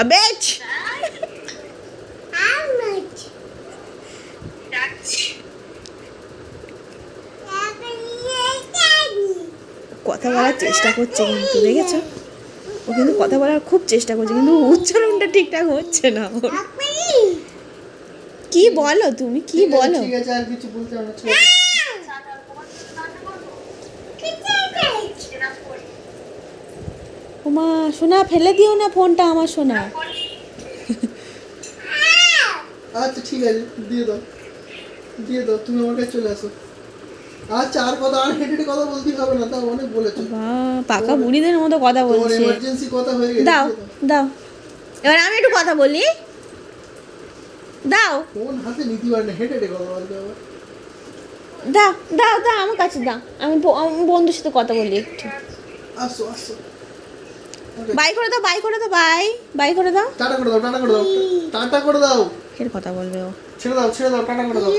আবেচ কথা বলার চেষ্টা করছে কিন্তু দেখেছো, ও কিন্তু কথা বলার খুব চেষ্টা করছে কিন্তু উচ্চারণটা ঠিকঠাক হচ্ছে না ওর। কি বলো তুমি, কি বলো? ঠিক আছে, আর কিছু বলতে হবে না। ওমা সোনা, ফেলে দিও না ফোনটা আমার সোনা। আচ্ছা ঠিক আছে, দিয়ে দাও, দিয়ে দাও, তুমি আমার কাছে চলে আসো। আচ্ছা, আর কথা, আর হেঁটে কথা বলতে হবে না, তাও অনেক বলেছো। পাকা বুড়িদের মতো কথা তোমার বলছে। এমার্জেন্সি কথা হয়ে গেছে। দাও দাও, এবার আমি একটু কথা বলি, দাও ফোন হাতে নিতে পারে না, হেঁটে হেঁটে কথা বলতে হবে। দাও দাও দাও আমার কাছে দাও, আমি বন্ধুর সাথে কথা বলি একটু। আসো আসো, বাই করে দাও, বাই করে দাও, বাই বাই করে দাও। টাটা করে দাও, টাটা করে দাও, টাটা করে দাও। এর কথা বলবে ও। ছেড়ে দাও, ছেড়ে দাও, টাটা করে দাও।